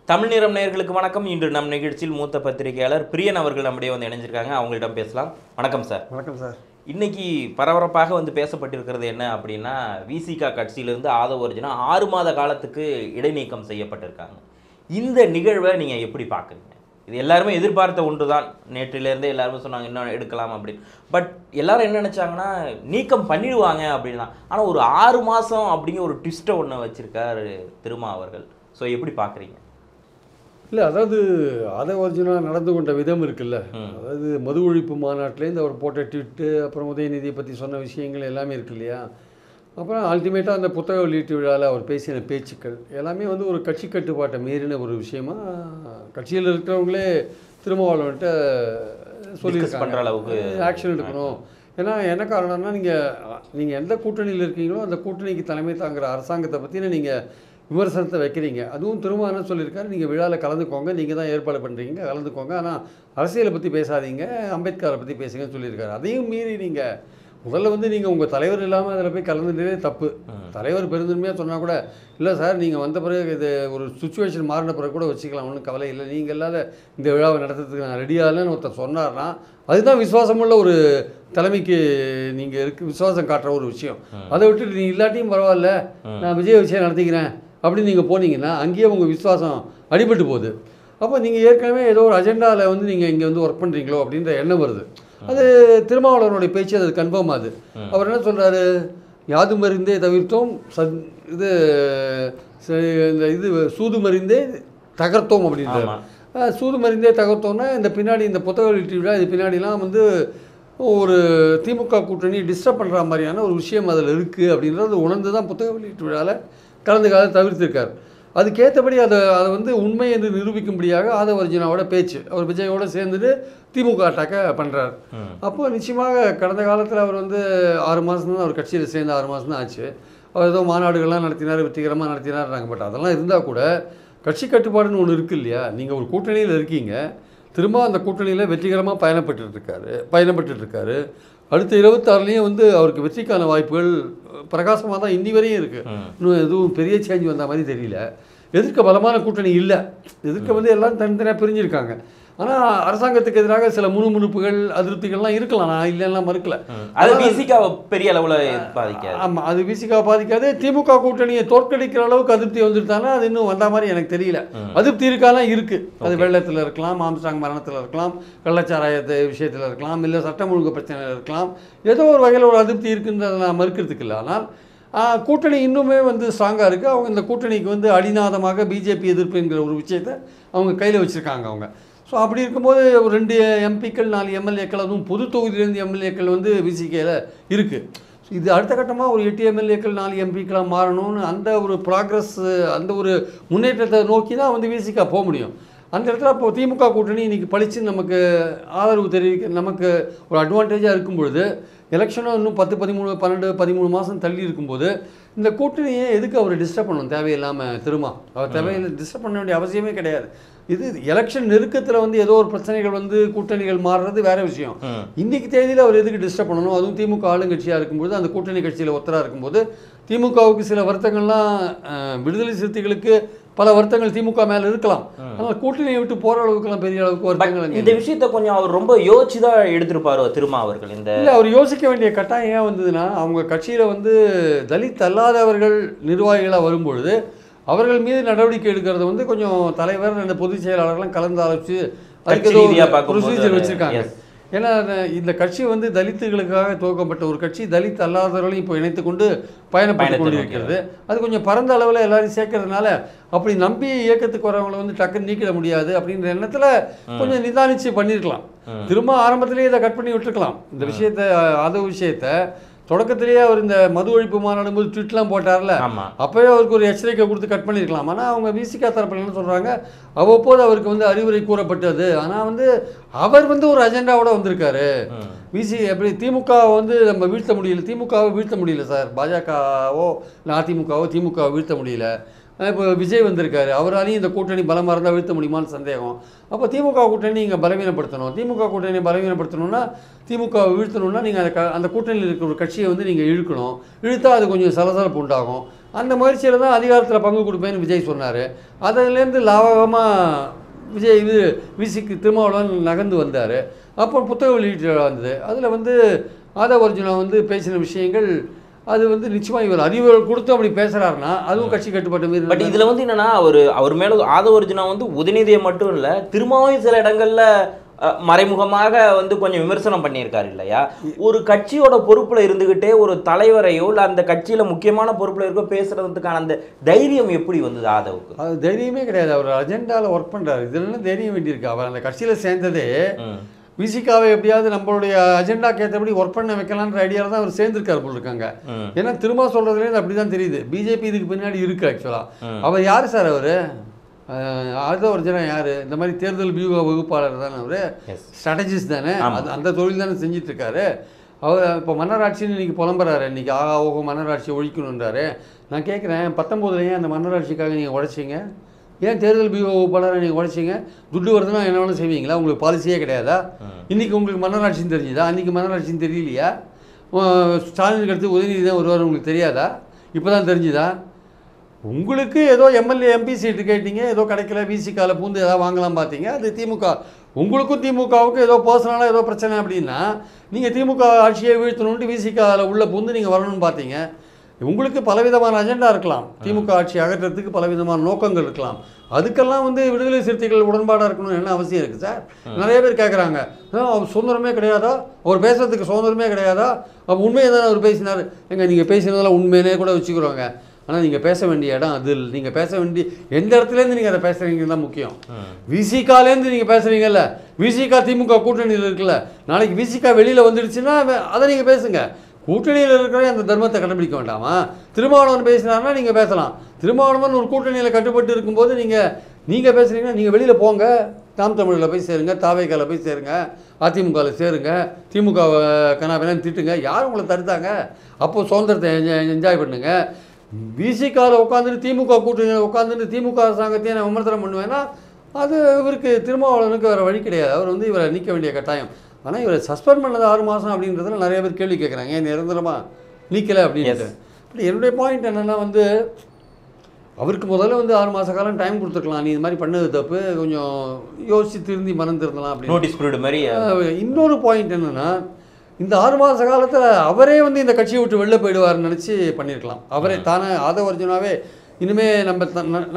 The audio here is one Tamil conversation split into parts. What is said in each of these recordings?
தமிழ் நிறம் நேயர்களுக்கு வணக்கம். இன்று நம் நிகழ்ச்சியில் மூத்த பத்திரிகையாளர் பிரியன் அவர்கள் நம்முடைய இணைஞ்சிருக்காங்க. அவங்களிடம் பேசலாம். வணக்கம் சார். வணக்கம் சார். இன்னைக்கு பரபரப்பாக பேசப்பட்டிருக்கிறது என்ன அப்படின்னா, விசிக கட்சியிலிருந்து ஆதவ அர்ஜுனா 6 மாத காலத்துக்கு இடைநீக்கம் செய்யப்பட்டிருக்காங்க. இந்த நிகழ்வை நீங்க எப்படி பார்க்குறீங்க? இது எல்லாருமே எதிர்பார்த்த ஒன்று தான். நேற்றிலிருந்தே எல்லாருமே சொன்னாங்க இன்னும் எடுக்கலாம் அப்படின்னு. பட் எல்லாரும் என்ன நினைச்சாங்கன்னா நீக்கம் பண்ணிடுவாங்க அப்படின்னா. ஆனால் ஒரு 6 மாதம் அப்படிங்கிற ஒரு ட்விஸ்ட்டை ஒன்று வச்சிருக்காரு திருமா அவர்கள். ஸோ எப்படி பார்க்குறீங்க? இல்லை, அதாவது ஆதவ அர்ஜுனா நடந்து கொண்ட விதம் இருக்குல்ல, அதாவது மது ஒழிப்பு மாநாட்டிலேருந்து அவர் போட்ட ட்விட்டு, அப்புறம் உதயநிதியை பற்றி சொன்ன விஷயங்கள் எல்லாமே இருக்கு இல்லையா. அப்புறம் அல்டிமேட்டாக அந்த புத்தக வெளியீட்டு விழாவில் அவர் பேசின பேச்சுக்கள் எல்லாமே ஒரு கட்சி கட்டுப்பாட்டை மீறின ஒரு விஷயமா கட்சியில் இருக்கிறவங்களே திருமாவளவன்ட்ட சொல்லியிருக்காங்க. அளவுக்கு ஆக்ஷன் எடுக்கணும். ஏன்னா என்ன காரணம்னா, நீங்கள் எந்த கூட்டணியில் இருக்கீங்களோ அந்த கூட்டணிக்கு தலைமை தாங்குகிற அரசாங்கத்தை பற்றின நீங்கள் விமர்சனத்தை வைக்கிறீங்க. அதுவும் திரும்ப என்ன சொல்லியிருக்காரு, நீங்கள் விழாவில் கலந்துக்கோங்க, நீங்கள் தான் ஏற்பாடு பண்ணுறீங்க, கலந்துக்கோங்க, ஆனால் அரசியலை பற்றி பேசாதீங்க, அம்பேத்கரை பற்றி பேசுங்கன்னு சொல்லியிருக்காரு. அதையும் மீறி நீங்கள் முதல்ல நீங்கள் உங்கள் தலைவர் இல்லாமல் அதில் போய் கலந்துட்டே தப்பு. தலைவர் பெருந்தன்மையாக சொன்னால் கூட, இல்லை சார் நீங்கள் வந்த பிறகு இது ஒரு சுச்சுவேஷன் மாறின பிறகு கூட வச்சுக்கலாம், ஒன்றும் கவலை இல்லை, நீங்கள் இல்லாத இந்த விழாவை நடத்துறதுக்கு நான் ரெடியாகலன்னு ஒருத்தர் சொன்னார்னா அதுதான் விசுவாசமுள்ள ஒரு தலைமைக்கு நீங்கள் விசுவாசம் காட்டுற ஒரு விஷயம். அதை விட்டுட்டு நீ இல்லாட்டியும் பரவாயில்ல, நான் விஜய் விஷயம் நடத்திக்கிறேன் அப்படின்னு நீங்கள் போனீங்கன்னா அங்கேயே உங்கள் விசுவாசம் அடிபட்டு போகுது. அப்போ நீங்கள் ஏற்கனவே ஏதோ ஒரு அஜெண்டாவில் நீங்கள் இங்கே ஒர்க் பண்ணுறீங்களோ அப்படின்ற எண்ணம் வருது. அது திருமாவளவனுடைய பேச்சு அது கன்ஃபார்ம் ஆகுது. அவர் என்ன சொல்கிறாரு, யாது மருந்தே தவிர்த்தோம், இது சூது மருந்தே தகர்த்தோம் அப்படின்றார். சூது மருந்தே தகர்த்தோம்னா இந்த பின்னாடி இந்த புத்தக வெளியீட்டு விழா இது பின்னாடிலாம் ஒரு திமுக கூட்டணி டிஸ்டர்ப் பண்ணுற மாதிரியான ஒரு விஷயம் அதில் இருக்குது அப்படின்றது உணர்ந்து தான் புத்தக வெளியீட்டு விழாவில் கலந்துக்காத தவிர்த்திருக்கார். அதுக்கேற்றபடி அதை உண்மை என்று நிரூபிக்கும்படியாக ஆதவ அர்ஜுனாவோட பேச்சு அவர் விஜயோட சேர்ந்துட்டு திமுக அட்டாக்க பண்ணுறார். அப்போ நிச்சயமாக கடந்த காலத்தில் அவர் 6 மாதம் தான் அவர் கட்சியில் சேர்ந்து 6 மாதம் தான் ஆச்சு. அவர் ஏதோ மாநாடுகள்லாம் நடத்தினார், வெற்றிகரமாக நடத்தினார்றாங்க. பட் அதெல்லாம் இருந்தால் கூட கட்சி கட்டுப்பாடுன்னு ஒன்று இருக்குது இல்லையா. நீங்கள் ஒரு கூட்டணியில் இருக்கீங்க, திரும்ப அந்த கூட்டணியில் வெற்றிகரமாக பயணப்பட்டு இருக்காரு. அடுத்த 26லேயும் அவருக்கு வெற்றிக்கான வாய்ப்புகள் பிரகாசமாக தான் இன்னி வரையும் இருக்குது. இன்னும் எதுவும் பெரிய சேஞ்ச் வந்த மாதிரி தெரியல. எதிர்க்க பலமான கூட்டணி இல்லை. எதிர்க்க எல்லாம் தனித்தனியாக பிரிஞ்சிருக்காங்க. ஆனால் அரசாங்கத்துக்கு எதிராக சில முணுமுணுப்புகள் அதிருப்திகள்லாம் இருக்கலாம், நான் இல்லைன்னா மறுக்கல. அது விசிகாவை பெரிய அளவில் பாதிக்காது. ஆமாம், அது விசிகாவை பாதிக்காது. திமுக கூட்டணியை தோற்கடிக்கிற அளவுக்கு அதிருப்தி வந்துட்டாங்கன்னா அது இன்னும் வந்த மாதிரி எனக்கு தெரியல. அதிருப்தி இருக்காலாம் இருக்குது. அது வெள்ளத்தில் இருக்கலாம், ஆம்ஸ்ட்ராங் மரணத்தில் இருக்கலாம், கள்ளச்சாராயத்தை விஷயத்தில் இருக்கலாம், இல்லை சட்டம் ஒழுங்கு பிரச்சனையில் இருக்கலாம். ஏதோ ஒரு வகையில் ஒரு அதிருப்தி இருக்குன்றதை நான் மறுக்கிறதுக்கு இல்லை. ஆனால் கூட்டணி இன்னுமே ஸ்ட்ராங்காக இருக்குது. அவங்க இந்த கூட்டணிக்கு அடிநாதமாக பிஜேபி எதிர்ப்பு என்கிற ஒரு விஷயத்தை அவங்க கையில் வச்சுருக்காங்க அவங்க. ஸோ அப்படி இருக்கும்போது ஒரு 2 எம்பிக்கள் 4 எம்எல்ஏக்கள், அதுவும் பொது தொகுதியிலேருந்து எம்எல்ஏக்கள் விசிகேயில் இருக்குது. ஸோ இது அடுத்த கட்டமாக ஒரு 8 எம்எல்ஏக்கள் 4 எம்பிக்களாக மாறணும்னு அந்த ஒரு ப்ராக்ரஸ், அந்த ஒரு முன்னேற்றத்தை நோக்கி தான் விசிகா போக முடியும். அந்த இடத்துல இப்போ திமுக கூட்டணி இன்றைக்கி பழித்து நமக்கு ஆதரவு தெரிவிக்க நமக்கு ஒரு அட்வான்டேஜாக இருக்கும் பொழுது, எலெக்ஷனும் இன்னும் 10, 13, 12, 13 மாதம் தள்ளி இருக்கும்போது இந்த கூட்டணியை எதுக்கு அவர் டிஸ்டர்ப் பண்ணணும் தேவையில்லாமல்? அவர் தேவையில்லை, டிஸ்டர்ப் பண்ண வேண்டிய அவசியமே கிடையாது. இது எலெக்ஷன் நெருக்கத்தில் ஏதோ ஒரு பிரச்சனைகள் கூட்டணிகள் மாறுறது வேற விஷயம். இன்னைக்கு தேதியில் அவர் எதுக்கு டிஸ்டர்ப் பண்ணணும்? அதுவும் திமுக ஆளுங்கட்சியாக இருக்கும்போது, அந்த கூட்டணி கட்சியில் ஒத்தராக இருக்கும்போது திமுகவுக்கு சில வருத்தங்கள்லாம், விடுதலை சிறுத்தைகளுக்கு பல வருத்தங்கள் திமுக மேலே இருக்கலாம். ஆனால் கூட்டணியை விட்டு போகிற அளவுக்குலாம் பெரிய அளவுக்கு வருத்தங்கள். இந்த விஷயத்தை கொஞ்சம் அவர் ரொம்ப யோசிச்சு தான் எடுத்திருப்பாரு திருமா அவர்கள். இல்லை, அவர் யோசிக்க வேண்டிய கட்டாயம் ஏன் வந்ததுன்னா, அவங்க கட்சியில் தலித் அல்லாதவர்கள் நிர்வாகிகளாக வரும்பொழுது அவர்கள் மீது நடவடிக்கை எடுக்கிறது கொஞ்சம் தலைவர் அந்த பொதுச் செயலாளர்கள்லாம் கலந்து ஆலோசித்து அதுக்கு ப்ரொசீஜர் வச்சுருக்காங்க. ஏன்னா இந்த கட்சி தலித்துகளுக்காக துவக்கப்பட்ட ஒரு கட்சி, தலித் அல்லாதவர்களையும் இப்போ இணைத்து கொண்டு பயணப்பட்டு கொண்டு இருக்கிறது. அது கொஞ்சம் பரந்த அளவில் எல்லாரையும் சேர்க்கறதுனால அப்படி நம்பி இயக்கத்துக்கு வரவங்களை டக்குன்னு நீக்கிட முடியாது அப்படின்ற எண்ணத்தில் கொஞ்சம் நிதானித்து பண்ணியிருக்கலாம். திரும்ப ஆரம்பத்திலேயே இதை கட் பண்ணி விட்டுருக்கலாம். இந்த விஷயத்தை, ஆதவ விஷயத்தை தொடக்கத்திலேயே அவர் இந்த மது ஒழிப்பு மாநாடும் போது ட்விட்லாம் போட்டார்ல, அப்போவே அவருக்கு ஒரு எச்சரிக்கை கொடுத்து கட் பண்ணியிருக்கலாம். ஆனால் அவங்க விசிகா தரப்பில் என்ன சொல்கிறாங்க, அவ்வப்போது அவருக்கு அறிவுரை கூறப்பட்டது. ஆனால் அவர் ஒரு அஜெண்டாவோட வந்திருக்காரு. எப்படி திமுக நம்ம வீழ்த்த முடியல, திமுகவை வீழ்த்த முடியல சார், பாஜகவோ இல்லை அதிமுகவோ திமுகவை வீழ்த்த முடியல. இப்போ விஜய் வந்திருக்காரு, அவராலையும் இந்த கூட்டணி பலமாக இருந்தால் வீழ்த்த முடியுமான்னு சந்தேகம். அப்போ திமுக கூட்டணி நீங்கள் பலவீனப்படுத்தணும். திமுக கூட்டணியை பலவீனப்படுத்தணும்னா, திமுக வீழ்த்தணும்னா நீங்கள் அந்த கூட்டணியில் இருக்கிற ஒரு கட்சியை நீங்கள் இழுக்கணும். இழுத்தா அது கொஞ்சம் சலசலப்பு உண்டாகும். அந்த முயற்சியில் தான் அதிகாரத்தில் பங்கு கொடுப்பேன்னு விஜய் சொன்னார். அதிலேருந்து லாபகமாக விஜய் விசிக்கு திருமாவளவன் நகர்ந்து வந்தார். அப்போ புத்தக வெளியீட்டு வந்தது. அதில் வந்து ஆதவ அர்ஜுனா வந்து பேசின விஷயங்கள் அது வந்து நிச்சயமாக இவர் அறிவுகள் கொடுத்து அப்படி பேசுகிறாருன்னா அதுவும் கட்சி கட்டுப்பட்ட மீறி. பட் இதில் வந்து என்னன்னா அவர் மேலே ஆதவ அர்ஜுனா வந்து உதயநிதியை மட்டும் இல்லை திருமாவையும் சில இடங்களில் மறைமுகமாக வந்து கொஞ்சம் விமர்சனம் பண்ணியிருக்காரு இல்லையா? ஒரு கட்சியோட பொறுப்பில் இருந்துக்கிட்டே ஒரு தலைவரையோ இல்லை அந்த கட்சியில் முக்கியமான பொறுப்பில் இருக்கோ பேசுறதுக்கான அந்த தைரியம் எப்படி வந்தது ஆதவுக்கு? அது தைரியமே கிடையாது. அவர் அஜெண்டாவில் ஒர்க் பண்ணுறாரு. இதெல்லாம் தைரியம் வேண்டியிருக்கு. அவர் அந்த கட்சியில் சேர்ந்ததே விசிகாவை எப்படியாவது நம்மளுடைய அஜெண்டாக்கு ஏற்றபடி ஒர்க் பண்ண வைக்கலான்ற ஐடியாவில் தான் அவர் சேர்ந்துருக்காரு போல் இருக்காங்க. ஏன்னா திரும்ப சொல்கிறதுலேருந்து அப்படி தான் தெரியுது. பிஜேபி இதுக்கு பின்னாடி இருக்குது ஆக்சுவலாக. அவர் யார் சார்? அவர் ஆதவ அர்ஜுனா யார்? இந்த மாதிரி தேர்தல் வியூக வகுப்பாளர் தானே அவர், ஸ்ட்ராட்டஜிஸ்ட் தானே, அந்த தொழில் தானே செஞ்சிட்ருக்காரு. அவர் இப்போ மன்னராட்சின்னு இன்றைக்கி புலம்புறாரு. இன்றைக்கி ஆக மன்னராட்சியை ஒழிக்கணுன்றாரு. நான் கேட்குறேன், 19 ஏன் அந்த மன்னராட்சிக்காக நீங்கள் உழைச்சிங்க? ஏன் தேர்தல் வியூக வகுப்பாளரை நீங்கள் உழைச்சிங்க? துட்டு வருதுன்னா என்ன வேணும் செய்வீங்களா? உங்களுக்கு பாலிசியே கிடையாதா? இன்றைக்கி உங்களுக்கு மன்னராட்சின்னு தெரிஞ்சுதா? அன்றைக்கி மன்னராட்சின்னு தெரியலையா? ஸ்டாலினுக்கு அடுத்து உதயநிதி தான் வருவார், உங்களுக்கு தெரியாதா? இப்போ தான் தெரிஞ்சுதா? உங்களுக்கு ஏதோ எம்எல்ஏ எம்பி சீட்டு கேட்டீங்க, ஏதோ கிடைக்கல, விசிகாவில் பூந்து ஏதாவது வாங்கலாம் பார்த்தீங்க. அது திமுக. உங்களுக்கும் திமுகவுக்கும் ஏதோ பர்சனலாக ஏதோ பிரச்சனை அப்படின்னா நீங்கள் திமுக ஆட்சியை வீழ்த்தணுன்ட்டு விசிகாவில் உள்ள பூந்து நீங்கள் வரணும்னு பார்த்தீங்க. உங்களுக்கு பலவிதமான அஜெண்டா இருக்கலாம். திமுக ஆட்சி அகற்றத்துக்கு பலவிதமான நோக்கங்கள் இருக்கலாம். அதுக்கெல்லாம் வந்து விடுதலை சிறுத்தைகள் உடன்பாடாக இருக்கணும்னு என்ன அவசியம் இருக்குது சார்? நிறைய பேர் கேட்குறாங்க, அவர் சுதந்திரமே கிடையாதா? அவர் பேசுறதுக்கு சுதந்திரமே கிடையாதா? அப்போ உண்மையை தானே அவர் பேசினார். எங்க நீங்கள் பேசினதெல்லாம் உண்மையினே கூட வச்சுக்கிறோங்க. ஆனால் நீங்கள் பேச வேண்டிய இடம் அது. நீங்கள் பேச வேண்டிய எந்த இடத்துலேருந்து நீங்கள் அதை பேசுகிறீங்கன்னு தான் முக்கியம். விசிகாலேருந்து நீங்கள் பேசுகிறீங்கல்ல, விசிகா திமுக கூட்டணியில் இருக்குல்ல, நாளைக்கு விசிகா வெளியில் வந்துடுச்சுன்னா அதை நீங்கள் பேசுங்க. கூட்டணியில் இருக்கிற அந்த தர்மத்தை கடைபிடிக்க வேண்டாமா? திருமாவளவன் பேசினார்னா நீங்கள் பேசலாம். திருமாவளவன் ஒரு கூட்டணியில் கட்டுப்பட்டு இருக்கும்போது நீங்கள் பேசுகிறீங்கன்னா நீங்கள் வெளியில் போங்க. நாம் தமிழில் போய் சேருங்க, தாவேக்காவில் போய் சேருங்க, அதிமுகவில் சேருங்க, திமுக கனாபினான்னு திட்டுங்க. யார் உங்களை தடுத்தாங்க? அப்போது சுதந்திரத்தை என்ஜாய் பண்ணுங்க. விசிகாவில் உட்காந்துட்டு திமுக கூட்டணியில் உட்காந்துட்டு திமுக அரசாங்கத்தையும் நான் விமர்சனம் பண்ணுவேன்னா அது இவருக்கு திருமாவளவனுக்கு வேறு வழி கிடையாது. அவர் வந்து இவரை நீக்க வேண்டிய கட்டாயம். ஆனால் இவரை சஸ்பெண்ட் பண்ணது 6 மாதம் அப்படின்றதுல நிறைய பேர் கேள்வி கேட்குறாங்க, ஏன் நிரந்தரமாக நீக்கலை அப்படின்ட்டு. பட் என்னுடைய பாயிண்ட் என்னென்னா வந்து அவருக்கு முதல்ல வந்து 6 மாத காலம் டைம் கொடுத்துருக்கலாம். நீ இது மாதிரி பண்ணது தப்பு, கொஞ்சம் யோசித்து திருந்தி மனம் திருந்தலாம் அப்படின்னு நோட்டீஸ் பீரியட் மாதிரி. இன்னொரு பாயிண்ட் என்னென்னா இந்த 6 மாத காலத்தில் அவரே வந்து இந்த கட்சியை விட்டு வெளில போயிடுவார்னு நினச்சி பண்ணியிருக்கலாம். அவரே தானே ஆதவ அர்ஜுனாவே இனிமேல்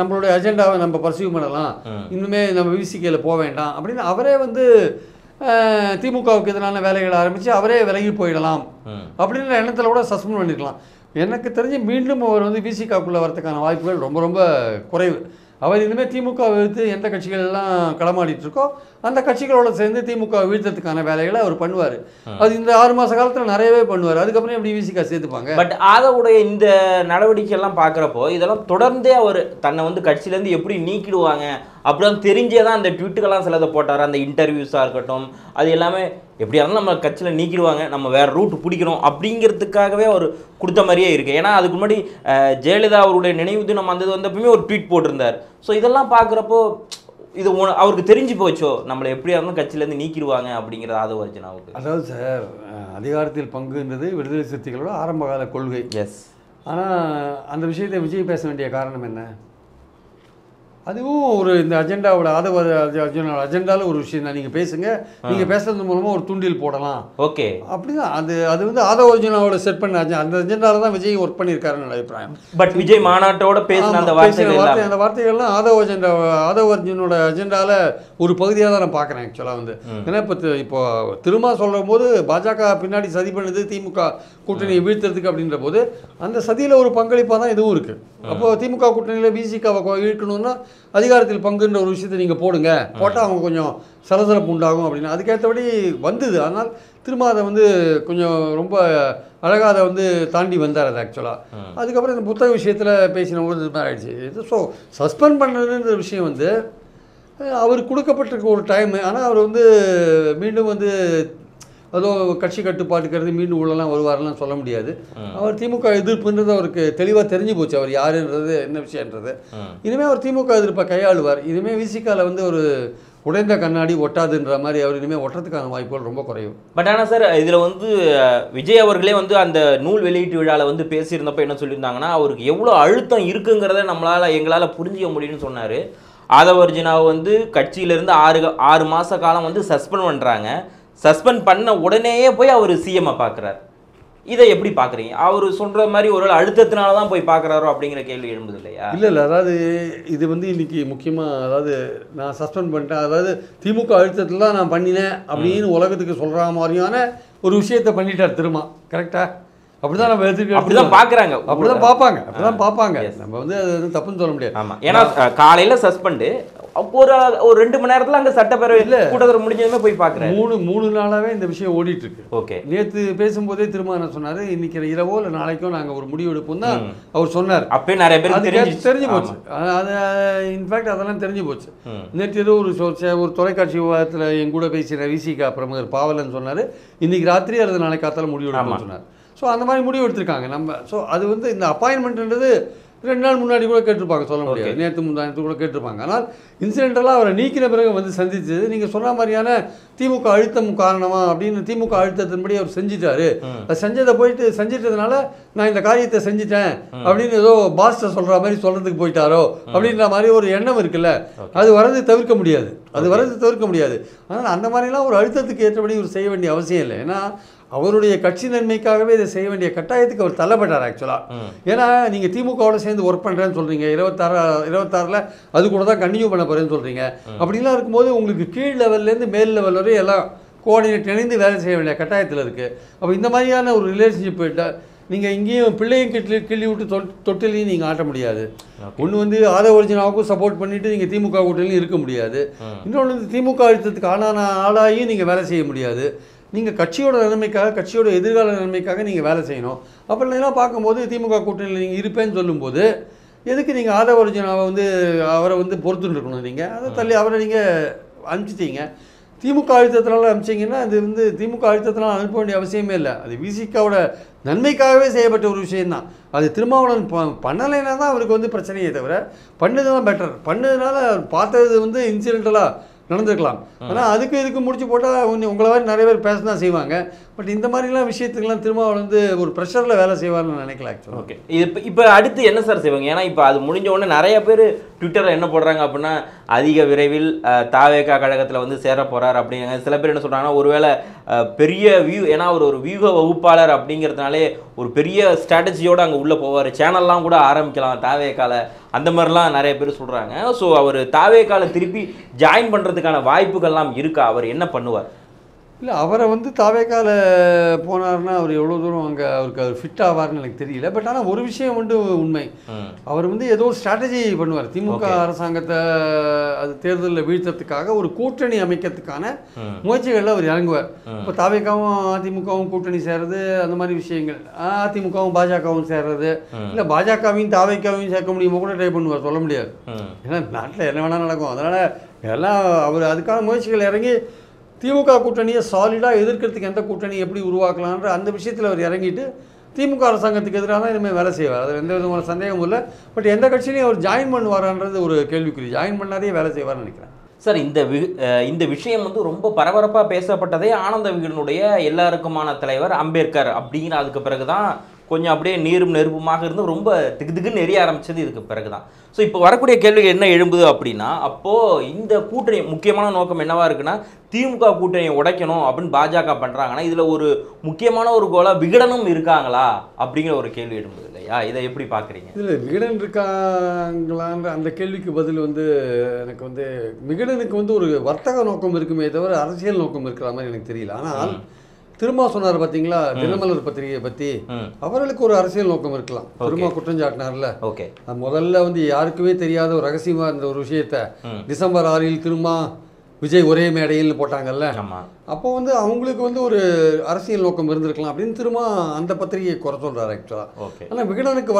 நம்மளுடைய அஜெண்டாவை நம்ம பர்சீவ் பண்ணலாம், இனிமேல் நம்ம விசிகையில் போக வேண்டாம் அப்படின்னு அவரே வந்து திமுகவுக்கு எதிரான வேலைகளை ஆரம்பித்து அவரே விலகி போயிடலாம் அப்படின்ற எண்ணத்தில் கூட சஸ்பெண்ட் பண்ணிக்கலாம். எனக்கு தெரிஞ்சு மீண்டும் அவர் வந்து விசிகாவுக்குள்ளே வரதுக்கான வாய்ப்புகள் ரொம்ப ரொம்ப குறைவு. அவர் இனிமேல் திமுக வீழ்த்து எந்த கட்சிகள்லாம் களமாடிட்டு இருக்கோ அந்த கட்சிகளோட சேர்ந்து திமுக வீழ்த்ததுக்கான வேலைகளை அவர் பண்ணுவார். அது இந்த 6 மாத காலத்தில் நிறையவே பண்ணுவார். அதுக்கப்புறம் எப்படி விசிகா சேர்த்துப்பாங்க? பட் ஆதவுடைய இந்த நடவடிக்கை எல்லாம் பார்க்குறப்போ இதெல்லாம் தொடர்ந்தே அவர் தன்னை வந்து கட்சியிலேருந்து எப்படி நீக்கிடுவாங்க அப்படின்னு தெரிஞ்சே தான் அந்த ட்விட்டுக்கெல்லாம் சிலதை போட்டார். அந்த இன்டர்வியூஸாக இருக்கட்டும், அது எல்லாமே எப்படியா இருந்தாலும் நம்ம கட்சியில் நீக்கிடுவாங்க, நம்ம வேறு ரூட் பிடிக்கணும் அப்படிங்கிறதுக்காகவே அவர் கொடுத்த மாதிரியே இருக்குது. ஏன்னா அதுக்கு முன்னாடி ஜெயலலிதா அவருடைய நினைவு தினம் வந்தது வந்தப்பவுமே ஒரு ட்வீட் போட்டிருந்தார். ஸோ இதெல்லாம் பார்க்குறப்போ இது அவருக்கு தெரிஞ்சு போச்சோ நம்மளை எப்படியா இருந்தாலும் கட்சியிலேருந்து நீக்கிடுவாங்க அப்படிங்கிறது ஆதவ அர்ஜுனாவுக்கு. அதாவது சார், அதிகாரத்தில் பங்குன்றது விடுதலை சிறுத்தைகளோட ஆரம்பகால கொள்கை. எஸ். ஆனால் அந்த விஷயத்தை விஜய் பேச வேண்டிய காரணம் என்ன? அதுவும் ஒரு இந்த அஜெண்டாவோட ஆதவ அர்ஜுனோட அஜெண்டாவில் ஒரு விஷயம் தான். நீங்கள் பேசுங்க, நீங்கள் பேசுறது மூலமாக ஒரு தூண்டில் போடலாம். ஓகே, அப்படிதான் அது வந்து ஆதவ அர்ஜுனாவோட செட் பண்ண அந்த அஜெண்டாவில் தான் விஜய் ஒர்க் பண்ணியிருக்காருன்னு அபிப்பிராயம். பட் விஜய் மாநாட்டோட பேசின அந்த வார்த்தைகள்லாம் ஆதவ அர்ஜுனோட அஜெண்டாவில் ஒரு பகுதியாக தான் நான் பார்க்குறேன் ஆக்சுவலாக வந்து. ஏன்னா இப்போ திரும்ப சொல்லும் போது பாஜக பின்னாடி சதி பண்ணுது திமுக கூட்டணியை வீழ்த்துறதுக்கு அப்படின்ற போது அந்த சதியில் ஒரு பங்களிப்பாக தான் இதுவும் இருக்குது. அப்போது திமுக கூட்டணியில் விசிகாவை இழுக்கணும்னா அதிகாரத்தில் பங்குன்ற ஒரு விஷயத்தை நீங்கள் போடுங்க, போட்டால் அவங்க கொஞ்சம் சலசலப்பு உண்டாகும் அப்படின்னு அதுக்கேற்றபடி வந்தது. ஆனால் திரும்ப அதை வந்து கொஞ்சம் ரொம்ப அழகாக அதை வந்து தாண்டி வந்தார் அது ஆக்சுவலாக. அதுக்கப்புறம் இந்த புத்தக விஷயத்தில் பேசின போது இது மாதிரி ஆகிடுச்சு. இது ஸோ சஸ்பெண்ட் பண்ணுறதுன்ற விஷயம் வந்து அவருக்கு கொடுக்கப்பட்டிருக்க ஒரு டைமு. ஆனால் அவர் வந்து மீண்டும் வந்து அதோ கட்சி கட்டுப்பாட்டுக்கிறது மீண்டும் உள்ளலாம் வருவாரெல்லாம் சொல்ல முடியாது. அவர் திமுக எதிர்ப்புன்றது அவருக்கு தெளிவாக தெரிஞ்சு போச்சு, அவர் யாருன்றது என்ன விஷயன்றது. இனிமேல் அவர் திமுக எதிர்ப்பை கையாளுவார். இனிமேல் விசிகாவில் வந்து உடைந்த கண்ணாடி ஒட்டாதுன்ற மாதிரி அவர் இனிமேல் ஒட்டுறதுக்கான வாய்ப்புகள் ரொம்ப குறையும். பட் ஆனால் சார் இதில் வந்து விஜய் அவர்களே வந்து அந்த நூல் வெளியீட்டு விழாவில் வந்து பேசியிருந்தப்போ என்ன சொல்லியிருந்தாங்கன்னா, அவருக்கு எவ்வளோ அழுத்தம் இருக்குங்கிறத எங்களால் புரிஞ்சிக்க முடியும்னு சொன்னார். ஆதவர்ஜுனாவை வந்து கட்சியிலேருந்து 6 மாத காலம் வந்து சஸ்பெண்ட் பண்ணுறாங்க. சஸ்பெண்ட் பண்ண உடனேயே போய் அவர் சிஎம்ஐ பார்க்குறாரு. இதை எப்படி பார்க்குறீங்க? அவர் சொல்கிற மாதிரி ஒரு அழுத்தத்தினால தான் போய் பார்க்குறாரோ அப்படிங்கிற கேள்வி எழும்புது இல்லையா? இல்லை, அதாவது இது வந்து இன்னைக்கு முக்கியமாக, அதாவது நான் சஸ்பெண்ட் பண்ணிட்டேன், அதாவது திமுக அழுத்தத்தில் தான் நான் பண்ணினேன் அப்படின்னு உலகத்துக்கு சொல்கிற மாதிரியான ஒரு விஷயத்தை பண்ணிட்டார் திரும்ப. கரெக்டா? அப்படிதான் நம்ம எடுத்துக்கிட்டு அப்படிதான் பார்க்குறாங்க, அப்படிதான் பார்ப்பாங்க. நம்ம வந்து அது வந்து தப்புன்னு சொல்ல முடியாது. ஆமாம், ஏன்னா காலையில் சஸ்பெண்டு, அப்போ ஒரு 2 மணி நேரத்தில் அங்கே சட்டப்பேரவை கூட்டத்தொடர் முடிஞ்சதுமே போய் பார்க்குறேன். 3 நாளாகவே இந்த விஷயம் ஓடிட்டு இருக்கு. ஓகே, நேற்று பேசும்போதே திரும்ப என்ன சொன்னார், இன்னைக்கு இரவோ இல்லை நாளைக்கோ நாங்கள் ஒரு முடிவு எடுப்போம் தான் அவர் சொன்னார். அப்பயே நிறைய பேருக்கு தெரிஞ்சு போச்சு. அது இன்ஃபேக்ட் அதெல்லாம் தெரிஞ்சு போச்சு. நேற்று ஏதோ ஒரு தொலைக்காட்சி விவாதத்தில் என் கூட பேசின விசிகா பிரமுகர் பாவலன் சொன்னார், இன்னைக்கு ராத்திரி அல்லது நாளைக்கு காத்தால முடிவு எடுப்போம்னு சொன்னார். ஸோ அந்த மாதிரி முடிவு எடுத்திருக்காங்க நம்ம. ஸோ அது வந்து இந்த அப்பாயின்மெண்ட்ன்றது 2 நாள் முன்னாடி கூட கேட்டிருப்பாங்க, சொல்ல முடியாது. நேற்று முந்தானத்து கூட கேட்டிருப்பாங்க. ஆனால் இன்சிடென்டெல்லாம் அவரை நீக்கின பிறகு வந்து சந்திச்சது நீங்கள் சொன்ன மாதிரியான திமுக அழுத்தம் காரணமா அப்படின்னு திமுக அழுத்தத்தின்படி அவர் செஞ்சிட்டாரு. அது செஞ்சிட்டதுனால நான் இந்த காரியத்தை செஞ்சிட்டேன் அப்படின்னு ஏதோ பாஸ்ட சொல்கிற மாதிரி சொல்கிறதுக்கு போயிட்டாரோ அப்படின்ற மாதிரி ஒரு எண்ணம் இருக்குல்ல, அது வரது தவிர்க்க முடியாது. ஆனால் அந்த மாதிரிலாம் ஒரு அழுத்தத்துக்கு ஏற்றபடி இவர் செய்ய வேண்டிய அவசியம் இல்லை. ஏன்னா அவருடைய கட்சி நன்மைக்காகவே இதை செய்ய வேண்டிய கட்டாயத்துக்கு அவர் தள்ளப்பட்டார் ஆக்சுவலாக. ஏன்னா நீங்கள் திமுகவோட சேர்ந்து ஒர்க் பண்ணுறேன்னு சொல்கிறீங்க, 26 அது கூட தான் கண்டினியூ பண்ண போகிறேன்னு சொல்கிறீங்க. அப்படிலாம் இருக்கும்போது உங்களுக்கு கீழ் லெவல்லேருந்து மேல் லெவல் வரை எல்லாம் கோஆர்டினேட் இணைந்து வேலை செய்ய வேண்டிய கட்டாயத்தில் இருக்குது. அப்போ இந்த மாதிரியான ஒரு ரிலேஷன்ஷிப் நீங்கள் இங்கேயும் பிள்ளையும் கிள்ளி விட்டு தொட்டிலையும் நீங்கள் ஆட்ட முடியாது. ஒன்று வந்து ஆதவர்ஜுனாவுக்கும் சப்போர்ட் பண்ணிவிட்டு நீங்கள் திமுக கூட்டணியும் இருக்க முடியாது. இன்னொன்று வந்து திமுக அழுத்தத்துக்கு ஆளாகி நீங்கள் வேலை செய்ய முடியாது. நீங்கள் கட்சியோட நன்மைக்காக, கட்சியோட எதிர்கால நன்மைக்காக நீங்கள் வேலை செய்யணும். அப்படிலாம் பார்க்கும்போது திமுக கூட்டணியில் நீங்கள் இருப்பேன்னு சொல்லும்போது எதுக்கு நீங்கள் ஆதவர்ஜுனாவை வந்து அவரை வந்து பொறுத்துன்னு இருக்கணும்? நீங்கள் அதை தள்ளி அவரை நீங்கள் அனுப்பிச்சிட்டீங்க. திமுக அழுத்தத்தினால அனுப்பிச்சிங்கன்னா அது வந்து திமுக அழுத்தத்தினால அனுப்ப வேண்டிய அவசியமே இல்லை. அது விசிகாவோட நன்மைக்காகவே செய்யப்பட்ட ஒரு விஷயந்தான். அது திருமாவளவன் பண்ணலைன்னா தான் அவருக்கு வந்து பிரச்சனையே தவிர, பண்ணது தான் பெட்டர். பண்ணதுனால பார்த்தது வந்து இன்சிடென்டலாக நடந்துருக்கலாம். ஆனால் அதுக்கு இதுக்கு முடிச்சு போட்டால் உங்களை மாதிரி நிறைய பேர் பேச தான் செய்வாங்க. பட் இந்த மாதிரிலாம் விஷயத்துக்கெல்லாம் திருமாவளவன் வந்து ஒரு ப்ரெஷரில் வேலை செய்வார்னு நினைக்கல ஆக்சுவலாக. ஓகே, இப்போ அடுத்து என்ன சார் செய்வாங்க? ஏன்னா இப்போ அது முடிஞ்ச உடனே நிறைய பேர் ட்விட்டரில் என்ன போடுறாங்க அப்படின்னா, அதிக விரைவில் தாவேகா கழகத்தில் வந்து சேர போகிறார் அப்படிங்கிறாங்க. சில பேர் என்ன சொல்கிறாங்கன்னா, ஒருவேளை பெரிய ஏன்னா அவர் ஒரு வியூக வகுப்பாளர் அப்படிங்கிறதுனாலே ஒரு பெரிய ஸ்ட்ராட்டஜியோடு அங்கே உள்ளே போவார், சேனல்லாம் கூட ஆரம்பிக்கலாம் தாவேகால, அந்த மாதிரிலாம் நிறைய பேர் சொல்கிறாங்க. ஸோ அவர் தாவேகால திருப்பி ஜாயின் பண்ணுறதுக்கான வாய்ப்புகள்லாம் இருக்கா? அவர் என்ன பண்ணுவார்? இல்லை, அவரை வந்து தாவேக்கால போனார்னா அவர் எவ்வளோ தூரம் அங்கே அவருக்கு அவர் ஃபிட் ஆவார்னு எனக்கு தெரியல. பட் ஆனால் ஒரு விஷயம் வந்து உண்மை, அவர் வந்து ஏதோ ஒரு ஸ்ட்ராட்டஜி பண்ணுவார். திமுக அரசாங்கத்தை அது தேர்தலில் வீழ்த்தத்துக்காக ஒரு கூட்டணி அமைக்கிறதுக்கான முயற்சிகளில் அவர் இறங்குவார். இப்போ தாவேக்காவும் அதிமுகவும் கூட்டணி சேர்றது, அந்த மாதிரி விஷயங்கள், அதிமுகவும் பாஜகவும் சேர்றது, இல்லை பாஜகவையும் தாவேக்காவையும் சேர்க்க முடியுமோ கூட ட்ரை பண்ணுவார், சொல்ல முடியாது. ஏன்னா நாட்டில் என்ன வேணால் நடக்கும். அதனால் எல்லாம் அவர் அதுக்கான முயற்சிகள் இறங்கி திமுக கூட்டணியை சாலிடாக எதிர்க்கிறதுக்கு எந்த கூட்டணி எப்படி உருவாக்கலான்ற அந்த விஷயத்தில் அவர் இறங்கிட்டு திமுக அரசாங்கத்துக்கு எதிராக தான் இனிமேல் வேலை செய்வார். அது எந்த விதமான சந்தேகமும் இல்லை. பட் எந்த கட்சியிலையும் அவர் ஜாயின் பண்ணுவாரான்றது ஒரு கேள்விக்குறி. ஜாயின் பண்ணாதே வேலை செய்வார்னு நினைக்கிறேன். சார், இந்த விஷயம் வந்து ரொம்ப பரபரப்பாக பேசப்பட்டதே ஆனந்த விகடனுடைய எல்லாருக்குமான தலைவர் அம்பேத்கர் அப்படிங்கிற அதுக்கு பிறகு தான் கொஞ்சம் அப்படியே நீரும் நெருப்புமாக இருந்து ரொம்ப திகுன்னு எரிய ஆரம்பிச்சது இதுக்கு பிறகு தான். ஸோ இப்போ வரக்கூடிய கேள்வி என்ன எழும்புது அப்படின்னா, அப்போது இந்த கூட்டணி முக்கியமான நோக்கம் என்னவா இருக்குன்னா, திமுக கூட்டணியை உடைக்கணும் அப்படின்னு பாஜக பண்ணுறாங்கன்னா, இதில் ஒரு முக்கியமான ஒரு கோலாக விகடனும் இருக்காங்களா அப்படிங்கிற ஒரு கேள்வி எழும்புது இல்லையா? இதை எப்படி பார்க்குறீங்க? இல்லை, விகடன் இருக்காங்களான்ற அந்த கேள்விக்கு பதில் வந்து எனக்கு வந்து விகடனுக்கு வந்து ஒரு வர்த்தக நோக்கம் இருக்குமே தவிர அரசியல் நோக்கம் இருக்கிற மாதிரி எனக்கு தெரியல. ஆனால் திரும்ப சொன்னார் பார்த்தீங்களா தினமலர் பத்திரிகையை பற்றி, அவர்களுக்கு ஒரு அரசியல் நோக்கம் இருக்கலாம். திரும்ப குற்றஞ்சாட்டினார்ல. ஓகே, முதல்ல வந்து யாருக்குமே தெரியாத ஒரு ரகசியமாக இருந்த ஒரு விஷயத்த டிசம்பர் 6 திரும்ப விஜய் ஒரே மேடையில் போட்டாங்கல்ல. அப்போ வந்து அவங்களுக்கு வந்து ஒரு அரசியல் நோக்கம் இருந்திருக்கலாம் அப்படின்னு திரும்ப அந்த பத்திரிகையை குறை சொல்கிறார் ஆக்சுவலாக. ஆனால் விகடனுக்கு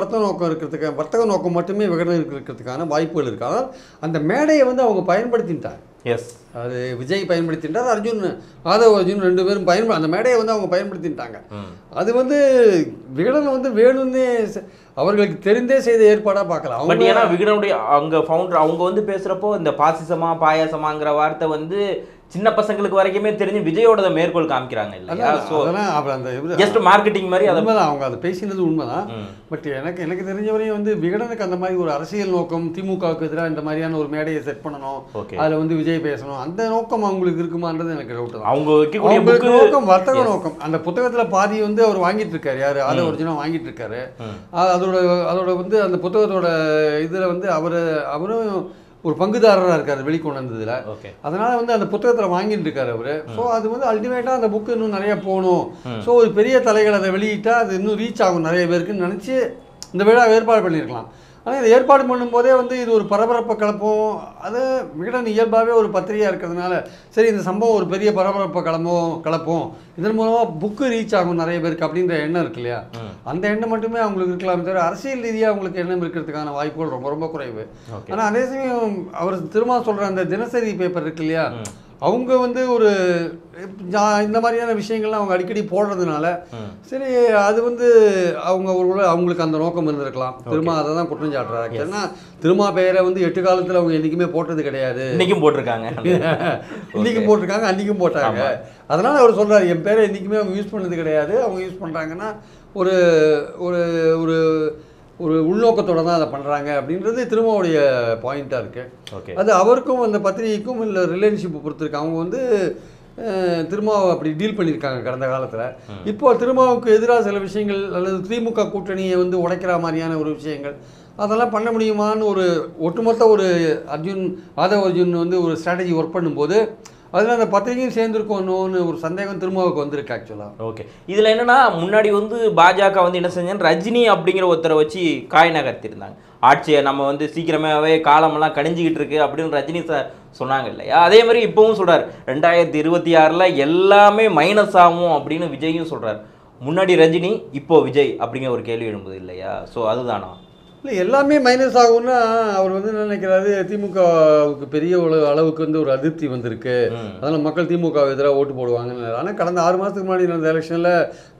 வர்த்தக நோக்கம் மட்டுமே விகடன் இருக்கிறதுக்கான வாய்ப்புகள் இருக்கு. ஆனால் அந்த மேடையை வந்து அவங்க பயன்படுத்திட்டாங்க. எஸ், அது விஜய் பயன்படுத்திட்டார், ஆதவ் அர்ஜுன் 2 பேரும் அந்த மேடையை வந்து அவங்க பயன்படுத்திட்டாங்க. அது வந்து விகடன் வந்து வேணும்னே அவர்களுக்கு தெரிந்தே செய்த ஏற்பாடாக பார்க்கலாம். பட் ஏன்னா விகடனுடைய அங்கே ஃபவுண்டர் அவங்க வந்து பேசுகிறப்போ இந்த பாசிசமா பாயாசமாங்கிற வார்த்தை வந்து சின்ன பசங்களுக்கு வரைக்குமே தெரிஞ்சு விஜயோட மேற்கோள் காமிக்கிறாங்க இல்லையா? ஸோ அந்த ஜஸ்ட் மார்க்கெட்டிங் மாதிரி அதை உண்மைதான், அவங்க அதை பேசினது உண்மைதான். பட் எனக்கு தெரிஞ்சவரையும் வந்து விகடனுக்கு அந்த மாதிரி ஒரு அரசியல் நோக்கம், திமுகவுக்கு எதிராக இந்த மாதிரியான ஒரு மேடையை செட் பண்ணணும், அதில் வந்து விஜய் பேசணும், அந்த நோக்கம் அவங்களுக்கு இருக்குமான்றது எனக்கு டவுட் தான். அவங்க வைக்கக்கூடிய நோக்கம் வர்த்தக நோக்கம். அந்த புத்தகத்தில் பாதி வந்து அவர் வாங்கிட்டு இருக்காரு, யார் ஆதவ் அர்ஜுனா வாங்கிட்டு இருக்காரு. அதோட வந்து அந்த புத்தகத்தோட இதில் வந்து அவரும் ஒரு பங்குதாரராக இருக்காரு வெளிக்கொண்டு வந்ததுல. அதனால வந்து அந்த புத்தகத்தில் வாங்கிட்டு இருக்காரு அவரு. ஸோ அது வந்து அல்டிமேட்டாக அந்த புக்கு இன்னும் நிறைய போகணும். ஸோ ஒரு பெரிய தலைகள் அதை வெளியிட்டால் அது இன்னும் ரீச் ஆகும் நிறைய பேருக்குன்னு நினச்சி இந்த விழா ஏற்பாடு பண்ணியிருக்கலாம். ஆனால் இதை ஏற்பாடு பண்ணும்போதே வந்து இது ஒரு பரபரப்பை கிளப்பும். அது விகடன் இயல்பாகவே ஒரு பத்திரிகையாக இருக்கிறதுனால சரி இந்த சம்பவம் ஒரு பெரிய பரபரப்பை கிளப்போம், இதன் மூலமாக புக்கு ரீச் ஆகும் நிறைய பேருக்கு அப்படின்ற எண்ணம் இருக்கு இல்லையா? அந்த எண்ணம் மட்டுமே அவங்களுக்கு இருக்கலாமே தவிர அரசியல் ரீதியாக அவங்களுக்கு எண்ணம் இருக்கிறதுக்கான வாய்ப்புகள் ரொம்ப ரொம்ப குறைவு. ஆனால் அதே சமயம் அவர் திரும்ப சொல்கிற அந்த தினசரி பேப்பர் இருக்கு இல்லையா, அவங்க வந்து ஒரு இந்த மாதிரியான விஷயங்கள்லாம் அவங்க அடிக்கடி போடுறதுனால சரி அது வந்து அவங்களுக்கு அந்த நோக்கம் இருந்திருக்கலாம். திரும்ப அதை தான் குற்றம் சாட்டுறாங்க. ஏன்னா திரும்ப பெயரை வந்து 8 காலத்தில் அவங்க என்றைக்குமே போட்டது கிடையாது. இன்னைக்கும் போட்டிருக்காங்க, இன்னைக்கும் போட்டிருக்காங்க, அன்றைக்கும் போட்டாங்க. அதனால் அவர் சொல்கிறார் என் பேரை என்றைக்குமே அவங்க யூஸ் பண்ணது கிடையாது. அவங்க யூஸ் பண்ணுறாங்கன்னா ஒரு ஒரு ஒரு ஒரு உள்நோக்கத்தோடு தான் அதை பண்ணுறாங்க அப்படின்றது திரும்பவுடைய பாயிண்ட்டாக இருக்குது. அது அவருக்கும் அந்த பத்திரிகைக்கும் இல்லை ரிலேஷன்ஷிப்பை பொறுத்திருக்கு. அவங்க வந்து திருமாவை அப்படி டீல் பண்ணியிருக்காங்க கடந்த காலத்தில். இப்போ திருமாவுக்கு எதிராக சில விஷயங்கள் அல்லது திமுக கூட்டணியை வந்து உடைக்கிற மாதிரியான ஒரு விஷயங்கள் அதெல்லாம் பண்ண முடியுமான்னு ஒரு ஒட்டுமொத்த ஒரு ஆதவ் அர்ஜுன் வந்து ஒரு ஸ்ட்ராட்டஜி ஒர்க் பண்ணும்போது அதில் அந்த பத்திரிகையும் சேர்ந்துருக்கணும்னு ஒரு சந்தேகம் திருமாவுக்கு வந்திருக்கு ஆக்சுவலாக. ஓகே, இதில் என்னென்னா முன்னாடி வந்து பாஜக வந்து என்ன செஞ்சேன், ரஜினி அப்படிங்கிற ஒருத்தரை வச்சு காய் நகர்த்திருந்தாங்க. ஆட்சியை நம்ம வந்து சீக்கிரமாகவே காலமெல்லாம் கணிஞ்சிக்கிட்டு இருக்கு அப்படின்னு ரஜினி சார் சொன்னாங்க இல்லையா? அதே மாதிரி இப்போவும் சொல்கிறார் 2026 எல்லாமே மைனஸ் ஆகும் அப்படின்னு விஜயும் சொல்கிறார். முன்னாடி ரஜினி இப்போ விஜய் அப்படிங்கிற ஒரு கேள்வி எழும்புது இல்லையா? ஸோ அதுதானா? இல்லை எல்லாமே மைனஸ் ஆகும்னா அவர் வந்து என்ன நினைக்கிறாரு, திமுகவுக்கு பெரிய அளவுக்கு வந்து ஒரு அதிருப்தி வந்திருக்கு, அதனால் மக்கள் திமுக எதிராக ஓட்டு போடுவாங்கன்னு. ஆனால் கடந்த 6 மாதத்துக்கு முன்னாடி நடந்த எலெக்ஷனில்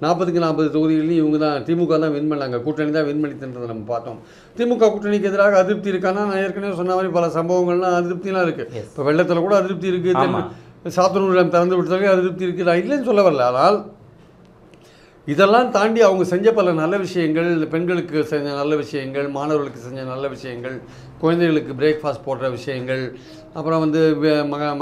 40க்கு 40 தொகுதிகளையும் இவங்க தான் திமுக தான் வின் பண்ணாங்க, கூட்டணி தான் வின் பண்ணிட்டுன்றதை நம்ம பார்த்தோம். திமுக கூட்டணிக்கு எதிராக அதிருப்தி இருக்கான்னா நான் ஏற்கனவே சொன்ன மாதிரி பல சம்பவங்கள்லாம் அதிருப்திலாம் இருக்குது. இப்போ வெள்ளத்தில் கூட அதிருப்தி இருக்குது, சாத்தனூர் திறந்து விட்டதாலே அதிருப்தி இருக்குது, நான் இல்லைன்னு சொல்ல வரல. ஆனால் இதெல்லாம் தாண்டி அவங்க செஞ்ச பல நல்ல விஷயங்கள், பெண்களுக்கு செஞ்ச நல்ல விஷயங்கள், மாணவர்களுக்கு செஞ்ச நல்ல விஷயங்கள், குழந்தைகளுக்கு பிரேக்ஃபாஸ்ட் போடுற விஷயங்கள், அப்புறம் வந்து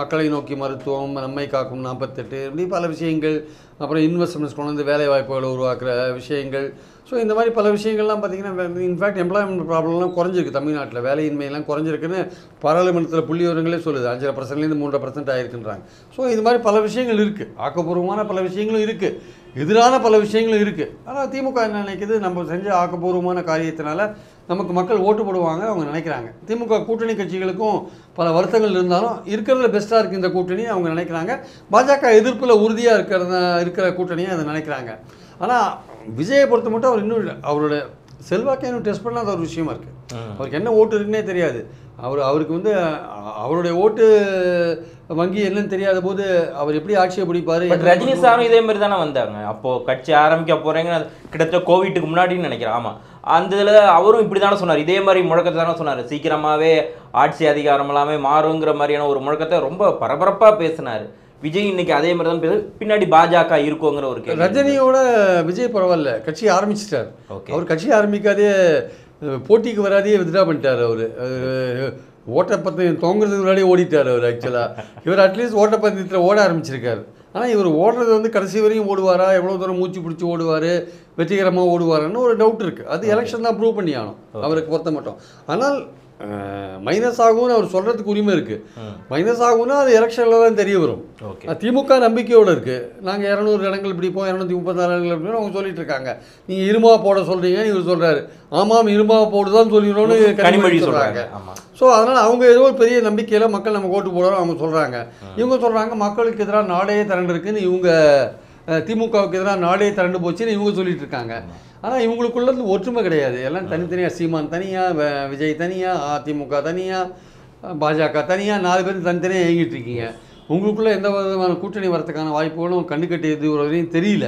மக்களை நோக்கி மருத்துவம், நம்மை காக்கும் 48 இப்படி பல விஷயங்கள், அப்புறம் இன்வெஸ்ட்மெண்ட்ஸ் கொண்டு வந்து வேலை வாய்ப்புகளை உருவாக்குற விஷயங்கள். ஸோ இந்த மாதிரி பல விஷயங்கள்லாம் பார்த்திங்கன்னா இன்ஃபேக்ட் எம்ப்ளாய்மெண்ட் ப்ராப்ளம்லாம் குறைஞ்சிருக்கு தமிழ்நாட்டில், வேலையின்மையெல்லாம் குறைஞ்சிருக்குன்னு பாராளுமன்றத்தில் புள்ளி விவரங்களே சொல்லுது. 5.5% 3% ஆகிருக்குன்றாங்க. ஸோ இது மாதிரி பல விஷயங்கள் இருக்குது, ஆக்கப்பூர்வமான பல விஷயங்களும் இருக்குது, எதிரான பல விஷயங்களும் இருக்குது. ஆனால் திமுக என்ன நினைக்கிது, நம்ம செஞ்ச ஆக்கப்பூர்வமான காரியத்தினால நமக்கு மக்கள் ஓட்டு போடுவாங்க அவங்க நினைக்கிறாங்க. திமுக கூட்டணி கட்சிகளுக்கும் பல வருத்தங்கள் இருந்தாலும் இருக்கிறதுல பெஸ்ட்டாக இருக்குது இந்த கூட்டணி அவங்க நினைக்கிறாங்க. பாஜக எதிர்ப்பில் உறுதியாக இருக்கிற கூட்டணியை அதை நினைக்கிறாங்க. ஆனால் விஜயை பொறுத்த மட்டும் அவர் இன்னும் அவரோட செல்வாக்கை இன்னும் டெஸ்ட் பண்ணாத ஒரு விஷயமா இருக்குது. அவருக்கு என்ன ஓட்டு இருக்குன்னே தெரியாது. அவருக்கு வந்து அவருடைய ஓட்டு வங்கி என்னன்னு தெரியாத போது அவர் எப்படி ஆட்சியை பிடிப்பாரு. ரஜினி சாரும் இதே மாதிரி தானே வந்தாங்க. அப்போது கட்சி ஆரம்பிக்க போகிறேங்க கிட்டத்தட்ட கோவிட்டுக்கு முன்னாடின்னு நினைக்கிறேன். ஆமாம், அந்த இதில் அவரும் இப்படி தானே சொன்னார், இதே மாதிரி முழக்கத்தை தானே சொன்னார், சீக்கிரமாகவே ஆட்சி அதிகாரம் எல்லாமே மாறுங்கிற மாதிரியான ஒரு முழக்கத்தை ரொம்ப பரபரப்பாக பேசினார். விஜய் இன்னைக்கு அதே மாதிரி தான் பேச, பின்னாடி பாஜக இருக்குங்கிற ஒரு கேள்வி. ரஜினியோட விஜய் பரவாயில்ல, கட்சி ஆரம்பிச்சிட்டார். அவர் கட்சி ஆரம்பிக்காதே போட்டிக்கு வராதே வித்ட்ரா பண்ணிட்டார். அவர் ஓட்டப்பந்தயம் தோங்குறதுக்கு முன்னாடியே ஓடிட்டார் அவர். ஆக்சுவலாக இவர் அட்லீஸ்ட் ஓட்டப்பந்தயத்தில் ஓட ஆரம்பிச்சிருக்காரு. ஆனால் இவர் ஓடுறது வந்து கடைசி வரையும் ஓடுவாரா, எவ்வளோ தூரம் மூச்சு பிடிச்சி ஓடுவார், வெற்றிகரமாக ஓடுவாருன்னு ஒரு டவுட் இருக்குது. அது எலெக்ஷன் தான் ப்ரூவ் பண்ணி ஆகணும் அவருக்கு பொறுத்த மட்டும். ஆனால் மைனஸ் ஆகும்னு அவர் சொல்கிறதுக்கு உரிமை இருக்குது. மைனஸ் ஆகும்னா அது எலெக்ஷனில் தான் தெரிய வரும். திமுக நம்பிக்கையோடு இருக்குது, நாங்கள் 200 இடங்கள் பிடிப்போம், 234 இடங்கள் பிடிப்போம் அவங்க சொல்லிட்டு இருக்காங்க. நீங்கள் இருமா போட சொல்கிறீங்க, இவர் சொல்கிறாரு ஆமாம் இருமா போடுதான் சொல்லிடணும்னு கனிமொழி சொல்கிறாங்க. ஸோ அதனால் அவங்க ஏதோ ஒரு பெரிய நம்பிக்கையில் மக்கள் நம்ம ஓட்டு போடுறோம் அவங்க சொல்கிறாங்க. இவங்க சொல்கிறாங்க மக்களுக்கு எதிராக நாடே திரண்டு இருக்குன்னு, இவங்க திமுகவுக்கு எதிராக நாடே திரண்டு போச்சுன்னு இவங்க சொல்லிட்டு இருக்காங்க. ஆனால் இவங்களுக்குள்ள ஒற்றுமை கிடையாது, எல்லாம் தனித்தனியாக, சீமான் தனியாக, விஜய் தனியாக, அதிமுக தனியாக, பாஜக தனியாக 4 பேரும் தனித்தனியாக இயங்கிட்டு இருக்கீங்க. உங்களுக்குள்ள எந்த விதமான கூட்டணி வரதுக்கான வாய்ப்புகளும் கண்ணுக்கட்டி எது வரையும் தெரியல.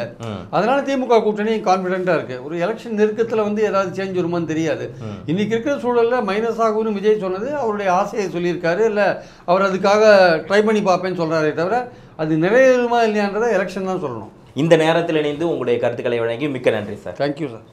அதனால திமுக கூட்டணி கான்ஃபிடென்ட்டாக இருக்குது. ஒரு எலெக்ஷன் நெருக்கத்தில் வந்து ஏதாவது சேஞ்ச் வருமானு தெரியாது. இன்றைக்கி இருக்கிற சூழலில் மைனஸ் ஆகும்னு விஜய் சொன்னது அவருடைய ஆசையை சொல்லியிருக்காரு. இல்லை அவர் அதுக்காக ட்ரை பண்ணி பார்ப்பேன்னு சொல்கிறாரே தவிர அது நிறைவேறுமா இல்லையான்றதை எலெக்ஷன் தான் சொல்லணும். இந்த நேரத்தில் இணைந்து உங்களுடைய கருத்துக்களை வழங்கி மிக்க நன்றி சார். Thank you sir.